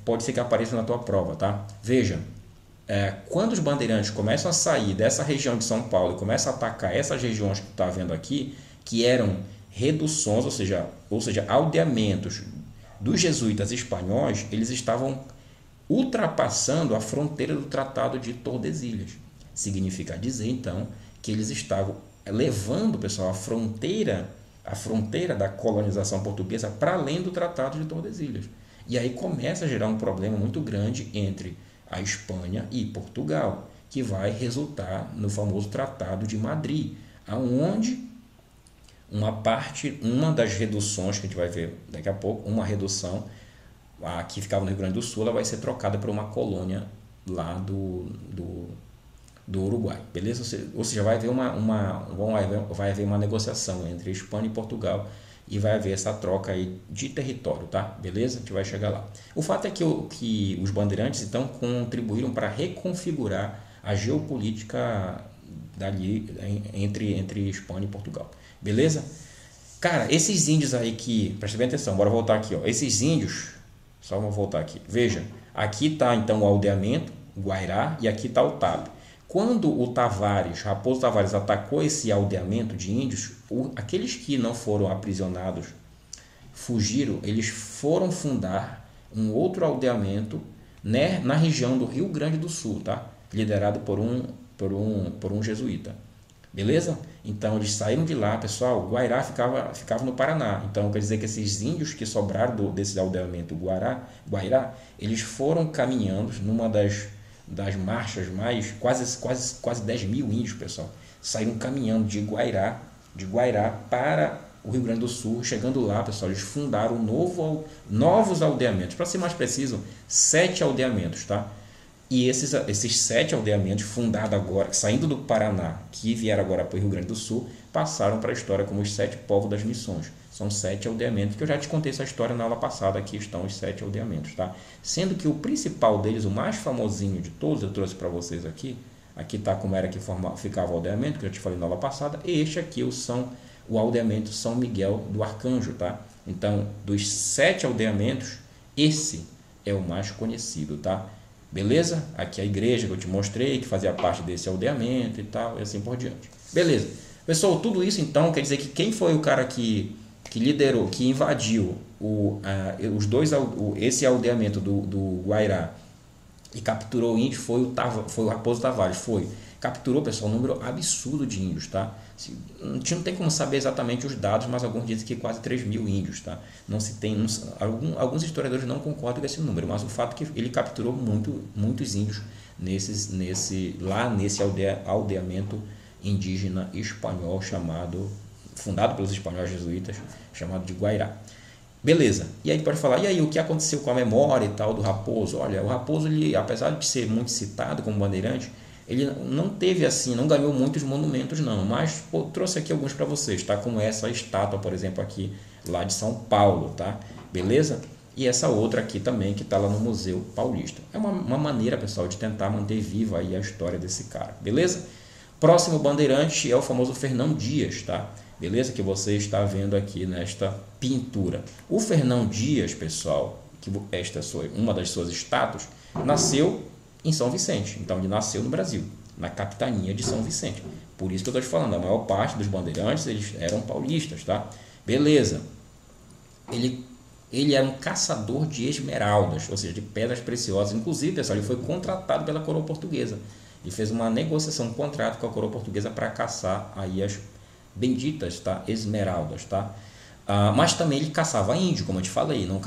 pode ser que apareça na tua prova, tá? Veja, quando os bandeirantes começam a sair dessa região de São Paulo e começam a atacar essas regiões que tu está vendo aqui, que eram reduções, ou seja, aldeamentos dos jesuítas espanhóis, eles estavam ultrapassando a fronteira do Tratado de Tordesilhas. Significa dizer, então, que eles estavam levando, pessoal, a fronteira da colonização portuguesa para além do Tratado de Tordesilhas. E aí começa a gerar um problema muito grande entre a Espanha e Portugal, que vai resultar no famoso Tratado de Madrid, aonde uma das reduções que a gente vai ver daqui a pouco, uma redução que ficava no Rio Grande do Sul, ela vai ser trocada por uma colônia lá do Uruguai, beleza? Ou seja, vai haver vai haver uma negociação entre Espanha e Portugal e vai haver essa troca aí de território, tá? Beleza? A gente vai chegar lá. O fato é que os bandeirantes então contribuíram para reconfigurar a geopolítica dali entre Espanha e Portugal. Beleza? Cara, esses índios aí presta bem atenção, bora voltar aqui, ó. Esses índios, só vamos voltar aqui. Veja, aqui está então o aldeamento, Guairá, e aqui está o TAP. Quando o Raposo Tavares atacou esse aldeamento de índios, aqueles que não foram aprisionados fugiram, eles foram fundar um outro aldeamento, né, na região do Rio Grande do Sul, tá? Liderado por um jesuíta. Beleza? Então eles saíram de lá, pessoal. Guairá ficava no Paraná. Então quer dizer que esses índios que sobraram desse aldeamento Guairá, eles foram caminhando numa das marchas mais quase 10 mil índios, pessoal. Saíram caminhando de Guairá para o Rio Grande do Sul. Chegando lá, pessoal, eles fundaram novos aldeamentos. Para ser mais preciso, 7 aldeamentos, tá? E esses 7 aldeamentos fundados agora, saindo do Paraná, que vieram agora para o Rio Grande do Sul, passaram para a história como os 7 povos das missões. São 7 aldeamentos, que eu já te contei essa história na aula passada, aqui estão os 7 aldeamentos, tá? Sendo que o principal deles, o mais famosinho de todos, eu trouxe para vocês aqui está como era que ficava o aldeamento, que eu te falei na aula passada, e este aqui o aldeamento São Miguel do Arcanjo, tá? Então, dos 7 aldeamentos, esse é o mais conhecido, tá? Beleza? Aqui a igreja que eu te mostrei, que fazia parte desse aldeamento e tal, e assim por diante. Beleza. Pessoal, tudo isso então quer dizer que quem foi o cara que liderou, que invadiu esse aldeamento do Guairá e capturou o índio foi o Raposo Tavares. Capturou, pessoal, um número absurdo de índios, tá? A gente não tem como saber exatamente os dados, mas alguns dizem que quase 3 mil índios, tá? Alguns historiadores não concordam com esse número, mas o fato é que ele capturou muitos índios nesse aldeamento indígena espanhol fundado pelos espanhóis jesuítas, chamado de Guairá. Beleza, e aí pode falar, e aí o que aconteceu com a memória e tal do Raposo? Olha, o Raposo, ele, apesar de ser muito citado como bandeirante, ele não teve assim, não ganhou muitos monumentos não, mas trouxe aqui alguns para vocês, tá? Como essa estátua, por exemplo, aqui lá de São Paulo, tá? Beleza? E essa outra aqui também, que está lá no Museu Paulista. É uma maneira, pessoal, de tentar manter viva aí a história desse cara, beleza? Próximo bandeirante é o famoso Fernão Dias, tá? Beleza? Que você está vendo aqui nesta pintura. O Fernão Dias, pessoal, que esta foi uma das suas estátuas, nasceu em São Vicente. Então ele nasceu no Brasil, na capitania de São Vicente. Por isso que eu estou te falando, a maior parte dos bandeirantes eles eram paulistas, tá? Beleza. Ele era um caçador de esmeraldas, ou seja, de pedras preciosas. Inclusive, pessoal, ele foi contratado pela coroa portuguesa. Ele fez uma negociação, um contrato com a coroa portuguesa para caçar aí as benditas, tá? Esmeraldas, tá? Mas também ele caçava índio, como eu te falei, não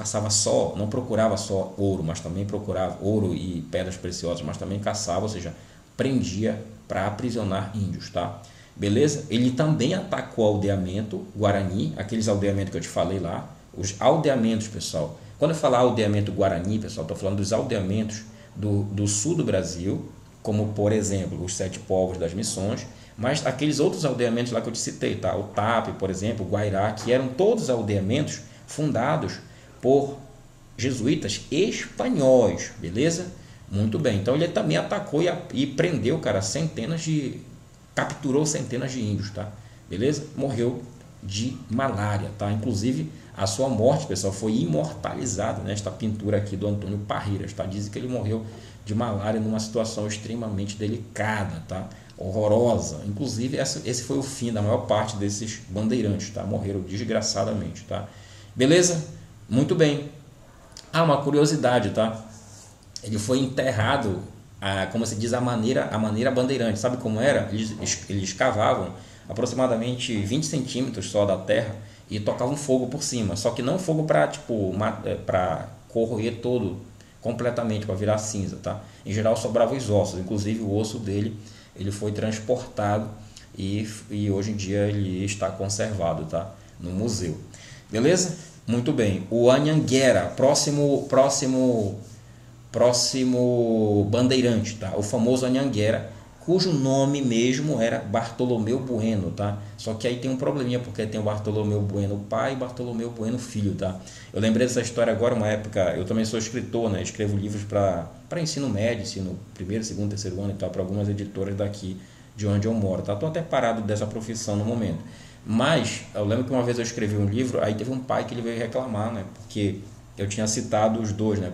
procurava só ouro, mas também procurava ouro e pedras preciosas, mas também caçava, ou seja, prendia para aprisionar índios, tá? Beleza? Ele também atacou o aldeamento Guarani, aqueles aldeamentos que eu te falei lá, os aldeamentos, pessoal. Quando eu falar aldeamento Guarani, pessoal, estou falando dos aldeamentos do sul do Brasil, como, por exemplo, os Sete Povos das Missões, mas aqueles outros aldeamentos lá que eu te citei, tá? O Tape, por exemplo, o Guairá, que eram todos aldeamentos fundados por jesuítas espanhóis, beleza? Muito bem, então ele também atacou e prendeu, cara, capturou centenas de índios, tá? Beleza? Morreu de malária, tá? Inclusive, a sua morte, pessoal, foi imortalizada nesta pintura aqui do Antônio Parreiras, tá? Dizem que ele morreu de malária numa situação extremamente delicada, tá? Horrorosa. Inclusive, esse foi o fim da maior parte desses bandeirantes, tá? Morreram desgraçadamente, tá? Beleza? Muito bem. Ah, uma curiosidade, tá? Ele foi enterrado, como se diz, a maneira bandeirante. Sabe como era? Eles cavavam aproximadamente 20 centímetros só da terra e tocavam fogo por cima. Só que não fogo para para corroer todo completamente, para virar cinza, tá? Em geral sobravam os ossos, inclusive o osso dele ele foi transportado e hoje em dia ele está conservado, tá? No museu. Beleza? Muito bem. O Anhanguera, próximo bandeirante, tá? O famoso Anhanguera, cujo nome mesmo era Bartolomeu Bueno, tá? Só que aí tem um probleminha, porque tem o Bartolomeu Bueno pai e Bartolomeu Bueno filho, tá? Eu lembrei dessa história agora, uma época, eu também sou escritor, né? Escrevo livros para ensino médio, ensino primeiro, segundo, terceiro ano e tal, para algumas editoras daqui de onde eu moro, tá? Tô até parado dessa profissão no momento. Mas eu lembro que uma vez eu escrevi um livro, aí teve um pai que ele veio reclamar, né? Porque eu tinha citado os dois, né?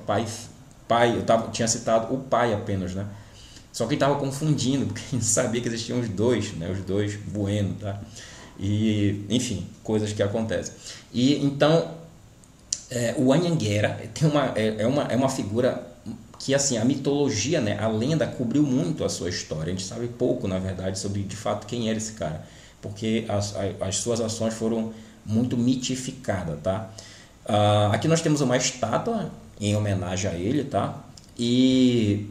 Tinha citado o pai apenas, né? Só que ele estava confundindo, porque ele sabia que existiam os dois, né? Os dois Bueno, tá? E, enfim, coisas que acontecem. E então, o Anhanguera é uma figura que, assim, a mitologia, né? A lenda cobriu muito a sua história. A gente sabe pouco, na verdade, sobre de fato quem era esse cara, porque as suas ações foram muito mitificadas, tá? Aqui nós temos uma estátua em homenagem a ele, tá? E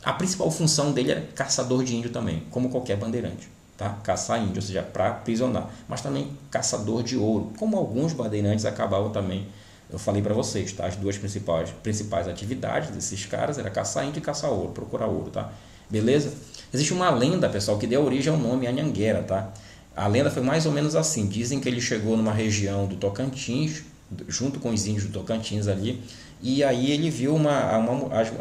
a principal função dele era caçador de índio também, como qualquer bandeirante, tá? Caçar índio, ou seja, para aprisionar, mas também caçador de ouro, como alguns bandeirantes acabavam também. Eu falei para vocês, tá? As duas principais atividades desses caras era caçar índio e caçar ouro, procurar ouro, tá? Beleza? Existe uma lenda, pessoal, que deu origem ao nome Anhanguera, tá? A lenda foi mais ou menos assim. Dizem que ele chegou numa região do Tocantins, junto com os índios do Tocantins ali, e aí ele viu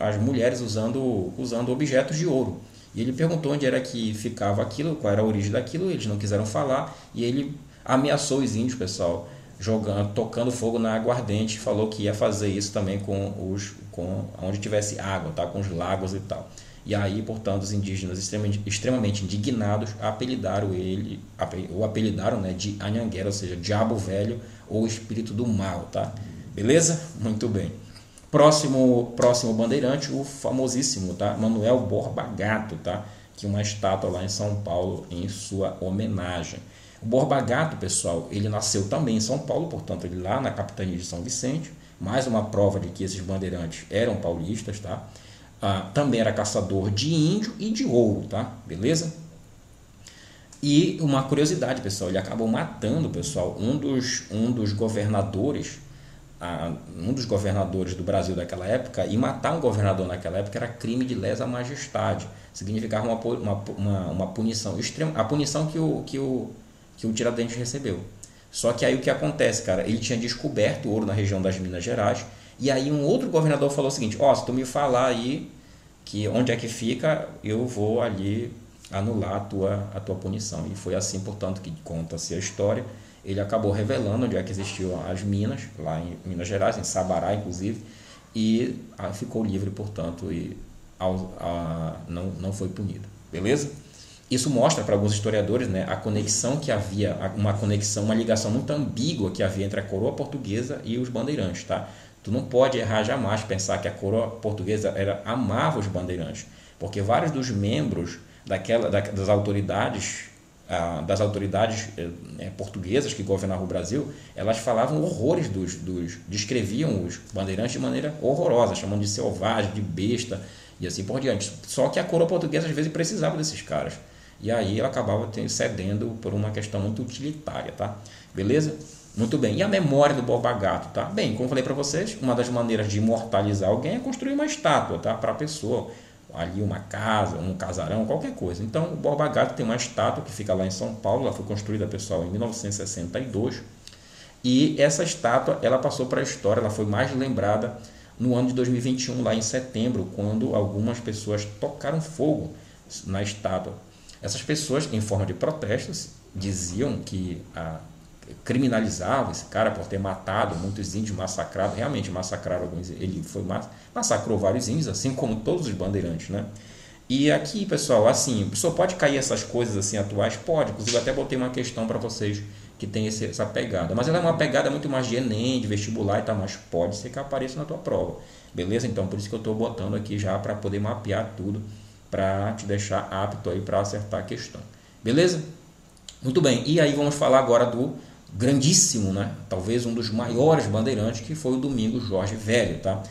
as mulheres usando objetos de ouro. E ele perguntou onde era que ficava aquilo, qual era a origem daquilo, eles não quiseram falar, e ele ameaçou os índios, pessoal, tocando fogo na aguardente, falou que ia fazer isso também com onde tivesse água, tá? Com os lagos e tal. E aí, portanto, os indígenas extremamente indignados apelidaram né, de Anhanguera, ou seja, diabo velho ou espírito do mal, tá? Beleza? Muito bem. Próximo bandeirante, o famosíssimo, tá? Manuel Borba Gato, tá? Que uma estátua lá em São Paulo em sua homenagem. O Borba Gato, pessoal, ele nasceu também em São Paulo, portanto, ele lá na capitania de São Vicente. Mais uma prova de que esses bandeirantes eram paulistas, tá? Também era caçador de índio e de ouro, tá? Beleza? E uma curiosidade, pessoal, ele acabou matando, pessoal, um dos governadores do Brasil daquela época, e matar um governador naquela época era crime de lesa majestade, significava uma punição extrema, a punição que o Tiradentes recebeu. Só que aí o que acontece, cara, ele tinha descoberto ouro na região das Minas Gerais, e aí um outro governador falou o seguinte: se tu me falar aí que onde é que fica, eu vou ali anular a tua punição. E foi assim, portanto, que conta-se a história. Ele acabou revelando onde é que existiam as minas, lá em Minas Gerais, em Sabará, inclusive, e ficou livre, portanto, e não foi punido. Beleza? Isso mostra para alguns historiadores, né, a conexão que havia, uma ligação muito ambígua que havia entre a coroa portuguesa e os bandeirantes, tá? Tu não pode errar jamais pensar que a coroa portuguesa amava os bandeirantes, porque vários dos membros das autoridades portuguesas que governavam o Brasil, elas falavam horrores descreviam os bandeirantes de maneira horrorosa, chamando de selvagem, de besta, e assim por diante. Só que a coroa portuguesa às vezes precisava desses caras. E aí ela acabava cedendo por uma questão muito utilitária, tá? Beleza? Muito bem. E a memória do Borba Gato, tá? Bem, como falei para vocês, uma das maneiras de imortalizar alguém é construir uma estátua, tá? Para a pessoa. Ali uma casa, um casarão, qualquer coisa. Então, o Borba Gato tem uma estátua que fica lá em São Paulo. Ela foi construída, pessoal, em 1962. E essa estátua, ela passou para a história. Ela foi mais lembrada no ano de 2021, lá em setembro, quando algumas pessoas tocaram fogo na estátua. Essas pessoas, em forma de protestos, diziam que criminalizavam esse cara por ter matado muitos índios, massacrado, realmente massacraram alguns, ele massacrou vários índios, assim como todos os bandeirantes, né? E aqui, pessoal, assim, a pessoa pode cair essas coisas assim atuais? Pode, inclusive eu até botei uma questão para vocês que tem essa pegada, mas ela é uma pegada muito mais de Enem, de vestibular e tal, mas pode ser que apareça na tua prova, beleza? Então, por isso que eu estou botando aqui já para poder mapear tudo, para te deixar apto aí para acertar a questão, beleza? Muito bem, e aí vamos falar agora do grandíssimo, né? Talvez um dos maiores bandeirantes, que foi o Domingos Jorge Velho, tá?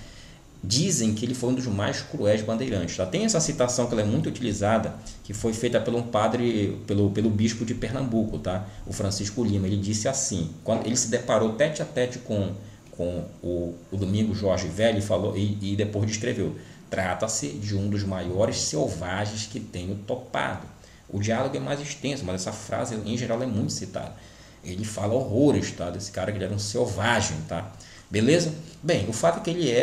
Dizem que ele foi um dos mais cruéis bandeirantes, tá? Tem essa citação que ela é muito utilizada, que foi feita pelo um padre, pelo bispo de Pernambuco, tá? O Francisco Lima. Ele disse assim, quando ele se deparou tete a tete com o Domingos Jorge Velho, e falou, e depois descreveu: trata-se de um dos maiores selvagens que tenho topado. O diálogo é mais extenso, mas essa frase em geral é muito citada. Ele fala horrores, tá? Desse cara, que ele era um selvagem, tá? Beleza? Bem, o fato é que ele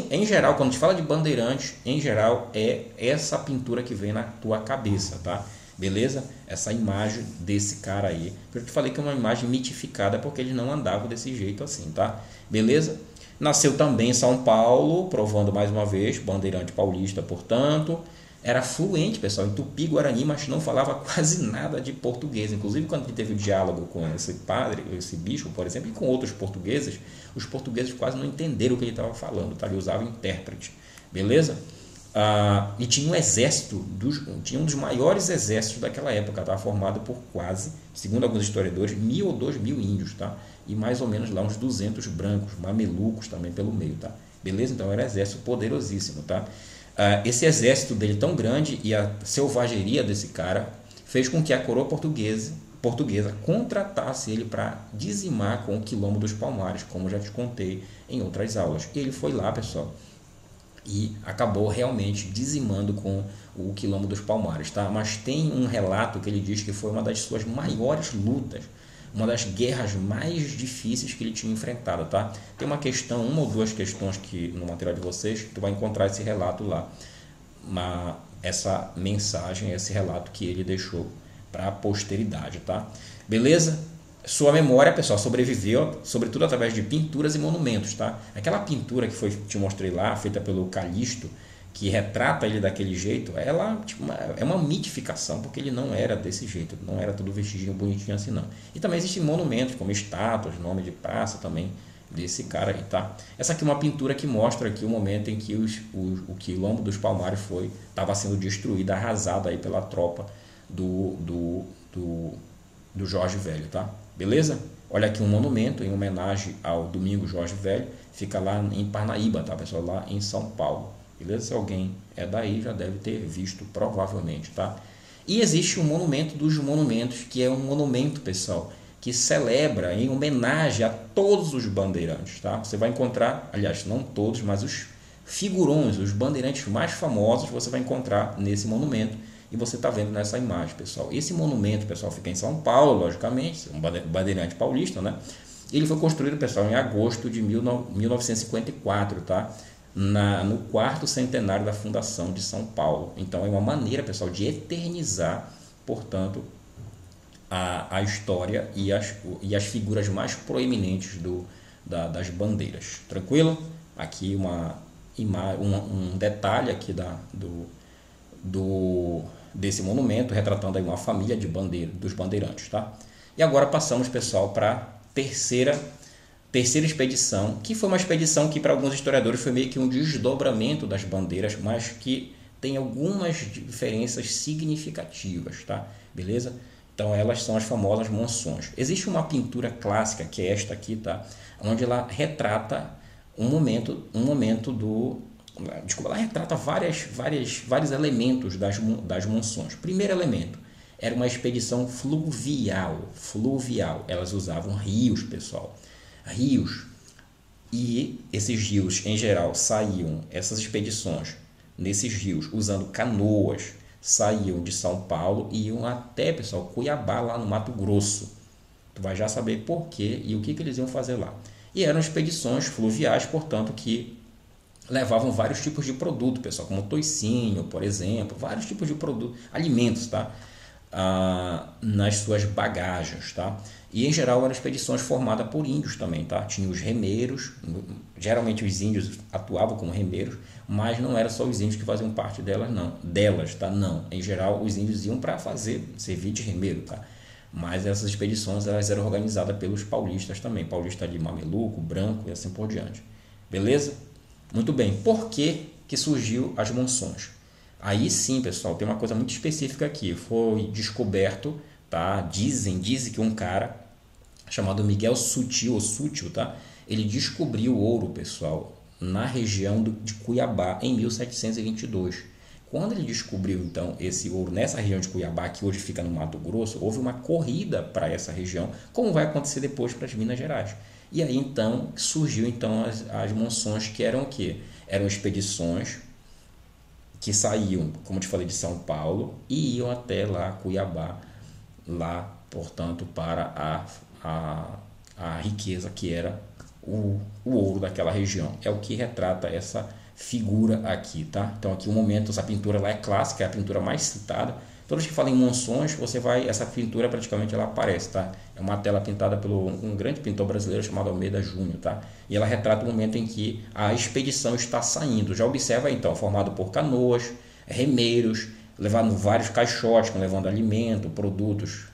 em geral, quando a gente fala de bandeirantes, em geral é essa pintura que vem na tua cabeça, tá? Beleza? Essa imagem desse cara aí. Eu te falei que é uma imagem mitificada, porque ele não andava desse jeito assim, tá? Beleza? Nasceu também em São Paulo, provando mais uma vez, bandeirante paulista, portanto. Era fluente, pessoal, em tupi-guarani, mas não falava quase nada de português. Inclusive, quando ele teve o diálogo com esse padre, esse bispo, por exemplo, e com outros portugueses, os portugueses quase não entenderam o que ele estava falando, tá? Ele usava intérprete, beleza? E tinha um exército, tinha um dos maiores exércitos daquela época, tá? Formado por quase, segundo alguns historiadores, 1.000 ou 2.000 índios, tá? E mais ou menos lá uns 200 brancos, mamelucos também pelo meio, tá? Beleza? Então era um exército poderosíssimo, tá? Esse exército dele tão grande e a selvageria desse cara fez com que a coroa portuguesa contratasse ele para dizimar com o Quilombo dos Palmares, como já te contei em outras aulas. Ele foi lá, pessoal, e acabou realmente dizimando com o Quilombo dos Palmares, tá? Mas tem um relato que ele diz que foi uma das suas maiores lutas, uma das guerras mais difíceis que ele tinha enfrentado, tá? Tem uma questão, uma ou duas questões que no material de vocês, tu vai encontrar esse relato lá, essa mensagem, esse relato que ele deixou para a posteridade, tá? Beleza? Sua memória, pessoal, sobreviveu, sobretudo através de pinturas e monumentos, tá? Aquela pintura que te mostrei lá, feita pelo Calixto, que retrata ele daquele jeito, ela é uma mitificação, porque ele não era desse jeito, não era tudo vestidinho bonitinho assim, não. E também existem monumentos, como estátuas, nome de praça também, desse cara aí, tá? Essa aqui é uma pintura que mostra aqui o momento em que o Quilombo dos Palmares estava sendo destruído, arrasado aí pela tropa do Jorge Velho, tá? Beleza? Olha aqui um monumento em homenagem ao Domingos Jorge Velho, fica lá em Parnaíba, tá, pessoal? Lá em São Paulo. Beleza? Se alguém é daí, já deve ter visto, provavelmente, tá? E existe um monumento dos monumentos, que é um monumento, pessoal, que celebra em homenagem a todos os bandeirantes, tá? Você vai encontrar, aliás, não todos, mas os figurões, os bandeirantes mais famosos, você vai encontrar nesse monumento, e você está vendo nessa imagem, pessoal. Esse monumento, pessoal, fica em São Paulo, logicamente, um bandeirante paulista, né? Ele foi construído, pessoal, em agosto de 1954, tá? No quarto centenário da fundação de São Paulo. Então é uma maneira, pessoal, de eternizar, portanto, a história e as figuras mais proeminentes das bandeiras. Tranquilo? Aqui um detalhe aqui desse monumento, retratando aí uma família dos bandeirantes, tá? E agora passamos, pessoal, para a terceira expedição, que foi uma expedição que para alguns historiadores foi meio que um desdobramento das bandeiras, mas que tem algumas diferenças significativas, tá? Beleza? Então elas são as famosas monções. Existe uma pintura clássica, que é esta aqui, tá? Onde ela retrata um momento desculpa, ela retrata vários elementos das monções. Primeiro elemento, era uma expedição fluvial. Elas usavam rios, pessoal. Rios. E esses rios, em geral, saíam, essas expedições, nesses rios, usando canoas, saíam de São Paulo e iam até, pessoal, Cuiabá, lá no Mato Grosso. Tu vai já saber por quê e o que eles iam fazer lá. E eram expedições fluviais, portanto, que levavam vários tipos de produto, pessoal, como toicinho, por exemplo, vários tipos de produto, alimentos, tá? Nas suas bagagens, tá? E em geral eram expedições formadas por índios também, tá? Tinha os remeiros, geralmente os índios atuavam como remeiros, mas não era só os índios que faziam parte delas, tá? Não, em geral os índios iam para servir de remeiro, tá? Mas essas expedições elas eram organizadas pelos paulistas também, paulista de mameluco, branco e assim por diante. Beleza? Muito bem. Por que surgiu as monções? Aí sim, pessoal, tem uma coisa muito específica aqui. Foi descoberto, tá? Dizem que um cara chamado Miguel Sutil, tá? Ele descobriu ouro, pessoal, na região de Cuiabá em 1722. Quando ele descobriu, então, esse ouro nessa região de Cuiabá, que hoje fica no Mato Grosso, houve uma corrida para essa região, como vai acontecer depois para as Minas Gerais. E aí, então, surgiu então as monções, que eram o quê? Eram expedições que saíam, como te falei, de São Paulo e iam até lá, Cuiabá, lá, portanto, para a riqueza que era o ouro daquela região. É o que retrata essa figura aqui, tá? Então aqui o momento, essa pintura lá é clássica, é a pintura mais citada. Todos que falam em monções, essa pintura praticamente ela aparece, tá? É uma tela pintada por um grande pintor brasileiro chamado Almeida Júnior, tá? E ela retrata o momento em que a expedição está saindo. Já observa então, formado por canoas, remeiros, levando vários caixotes, levando alimento, produtos,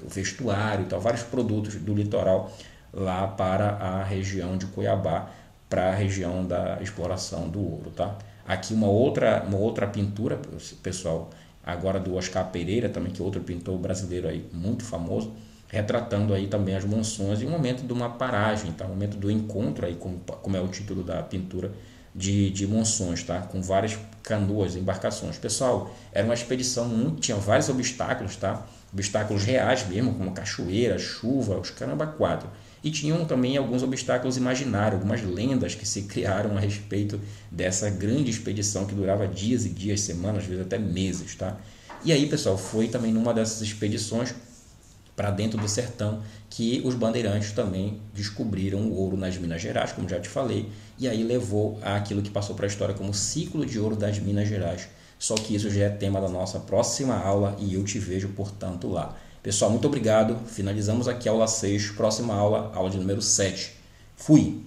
vestuário e tal, vários produtos do litoral lá para a região de Cuiabá, para a região da exploração do ouro, tá? Aqui uma outra pintura, pessoal, agora do Oscar Pereira, também, que é outro pintor brasileiro aí muito famoso, retratando aí também as monções e um momento de uma paragem, tá? Um momento do encontro aí, como é o título da pintura, de monções, tá? Com várias canoas, embarcações. Pessoal, era uma expedição, tinha vários obstáculos, tá? Obstáculos reais mesmo, como cachoeira, chuva, os caramba quatro. E tinham também alguns obstáculos imaginários, algumas lendas que se criaram a respeito dessa grande expedição que durava dias e dias, semanas, às vezes até meses, tá? E aí, pessoal, foi também numa dessas expedições para dentro do sertão que os bandeirantes também descobriram o ouro nas Minas Gerais, como já te falei, e aí levou àquilo que passou para a história como ciclo de ouro das Minas Gerais. Só que isso já é tema da nossa próxima aula e eu te vejo, portanto, lá. Pessoal, muito obrigado. Finalizamos aqui a aula 6. Próxima aula, aula de número 7. Fui!